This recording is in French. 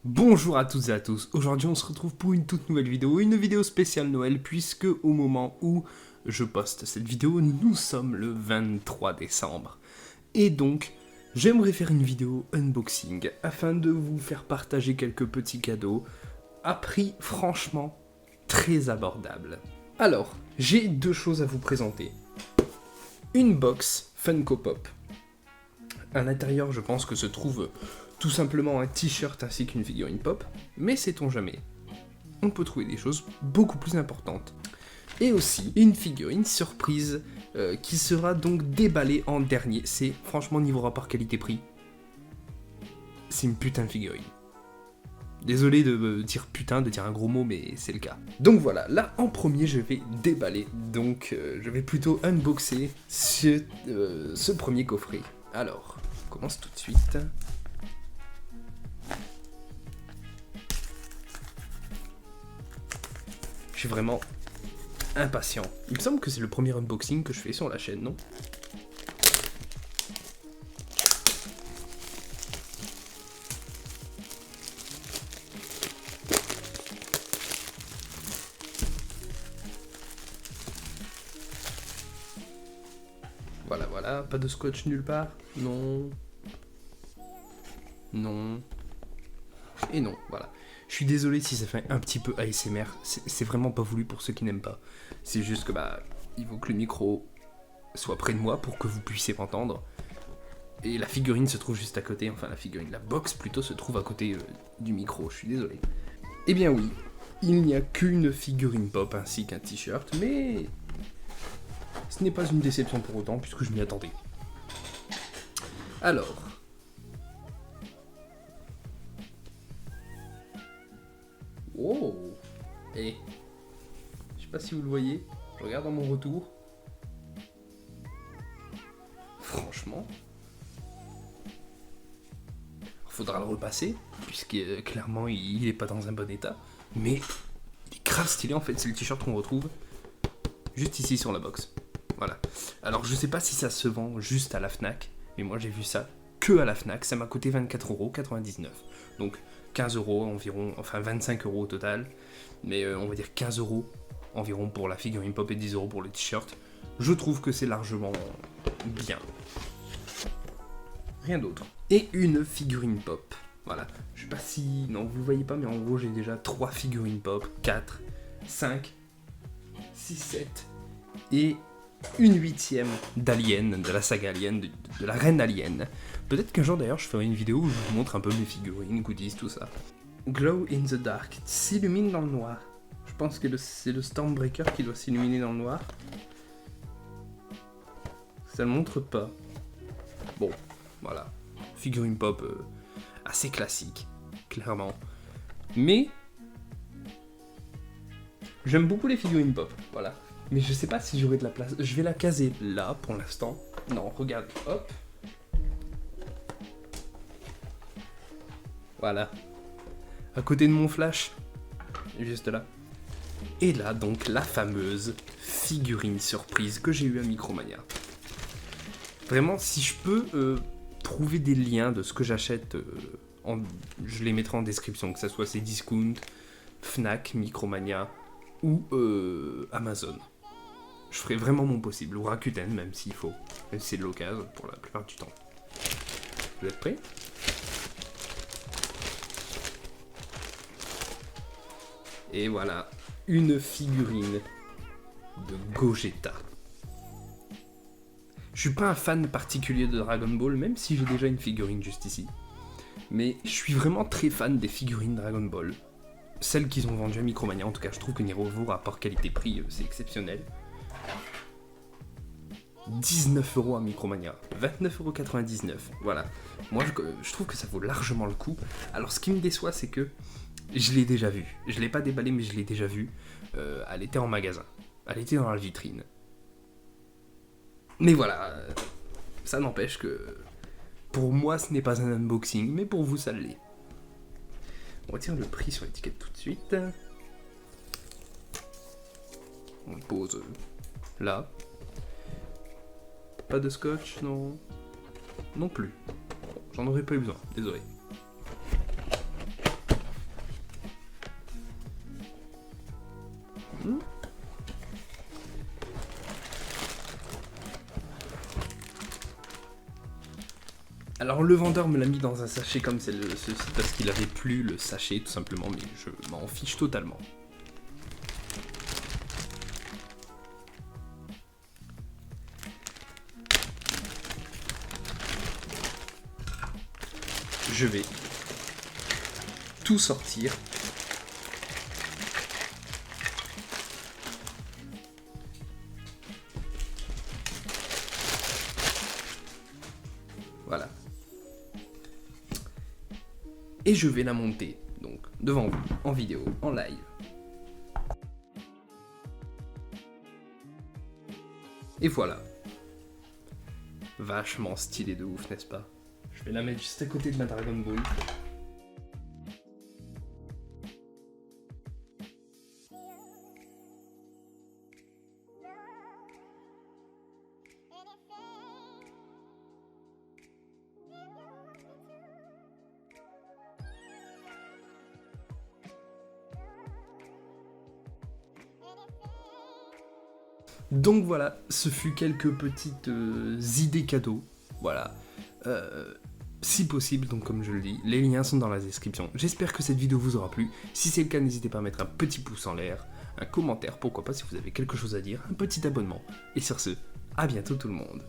Bonjour à toutes et à tous, aujourd'hui on se retrouve pour une toute nouvelle vidéo, une vidéo spéciale Noël, puisque au moment où je poste cette vidéo, nous sommes le 23 décembre. Et donc, j'aimerais faire une vidéo unboxing, afin de vous faire partager quelques petits cadeaux, à prix franchement très abordable. Alors, j'ai deux choses à vous présenter. Une box Funko Pop. À l'intérieur, je pense que se trouve tout simplement un t-shirt ainsi qu'une figurine pop, mais sait-on jamais, on peut trouver des choses beaucoup plus importantes. Et aussi une figurine surprise qui sera donc déballée en dernier. C'est franchement niveau rapport qualité-prix, c'est une putain de figurine. Désolé de dire putain, de dire un gros mot, mais c'est le cas. Donc voilà, là en premier je vais déballer, donc je vais plutôt unboxer ce premier coffret. Alors, on commence tout de suite. Je suis vraiment impatient. Il me semble que c'est le premier unboxing que je fais sur la chaîne, non ? Voilà, voilà, pas de scotch nulle part. Non. Non. Et non, voilà. Je suis désolé si ça fait un petit peu ASMR, c'est vraiment pas voulu pour ceux qui n'aiment pas. C'est juste que il faut que le micro soit près de moi pour que vous puissiez m'entendre. Et la figurine se trouve juste à côté, enfin la box plutôt se trouve à côté du micro, je suis désolé. Eh bien oui, il n'y a qu'une figurine pop ainsi qu'un t-shirt, mais ce n'est pas une déception pour autant puisque je m'y attendais. Alors... Oh. Et je sais pas si vous le voyez, je regarde dans mon retour. Franchement, faudra le repasser, puisque clairement il est pas dans un bon état. Mais il est grave stylé en fait, c'est le t-shirt qu'on retrouve juste ici sur la box. Voilà. Alors je sais pas si ça se vend juste à la Fnac, mais moi j'ai vu ça que à la Fnac, ça m'a coûté 24,99€. Donc 15€ environ, enfin 25€ au total, mais on va dire 15€ environ pour la figurine pop et 10€ pour le t-shirt. Je trouve que c'est largement bien. Rien d'autre. Et une figurine pop. Voilà. Je sais pas si... Non, vous voyez pas, mais en gros j'ai déjà 3 figurines pop, 4, 5, 6, 7 et une 8ème d'Alien, de la saga Alien, de la reine Alien. Peut-être qu'un jour d'ailleurs je ferai une vidéo où je vous montre un peu mes figurines, goodies, tout ça. Glow in the dark, s'illumine dans le noir. Je pense que c'est le Stormbreaker qui doit s'illuminer dans le noir. Ça le montre pas. Bon, voilà. Figurine pop assez classique, clairement. Mais j'aime beaucoup les figurines pop, voilà. Mais je sais pas si j'aurai de la place. Je vais la caser là pour l'instant. Non, regarde, hop. Voilà. À côté de mon flash. Juste là. Et là, donc, la fameuse figurine surprise que j'ai eue à Micromania. Vraiment, si je peux trouver des liens de ce que j'achète, je les mettrai en description, que ce soit Cdiscount, Fnac, Micromania ou Amazon. Je ferai vraiment mon possible, ou Rakuten même s'il faut, même si c'est de l'occasion pour la plupart du temps. Vous êtes prêts ? Et voilà, une figurine de Gogeta. Je suis pas un fan particulier de Dragon Ball, même si j'ai déjà une figurine juste ici. Mais je suis vraiment très fan des figurines Dragon Ball. Celles qu'ils ont vendues à Micromania, en tout cas, je trouve que niveau rapport qualité-prix, c'est exceptionnel. 19€ à Micromania, 29,99€, voilà. Moi, je trouve que ça vaut largement le coup. Alors, ce qui me déçoit, c'est que je l'ai déjà vu. Je l'ai pas déballé, mais je l'ai déjà vu. Elle était en magasin. Elle était dans la vitrine. Mais voilà, ça n'empêche que pour moi ce n'est pas un unboxing, mais pour vous ça l'est. On retire le prix sur l'étiquette tout de suite. On le pose là. Pas de scotch, non. Non plus. J'en aurais pas eu besoin, désolé. Alors le vendeur me l'a mis dans un sachet comme ceci parce qu'il avait plus le sachet tout simplement, mais je m'en fiche totalement. Je vais tout sortir. Voilà. Et je vais la monter, donc, devant vous, en vidéo, en live. Et voilà. Vachement stylé de ouf, n'est-ce pas? Je vais la mettre juste à côté de ma Dragon Ball. Donc voilà, ce fut quelques petites idées cadeaux, voilà, si possible, donc comme je le dis, les liens sont dans la description. J'espère que cette vidéo vous aura plu, si c'est le cas n'hésitez pas à mettre un petit pouce en l'air, un commentaire, pourquoi pas si vous avez quelque chose à dire, un petit abonnement, et sur ce, à bientôt tout le monde.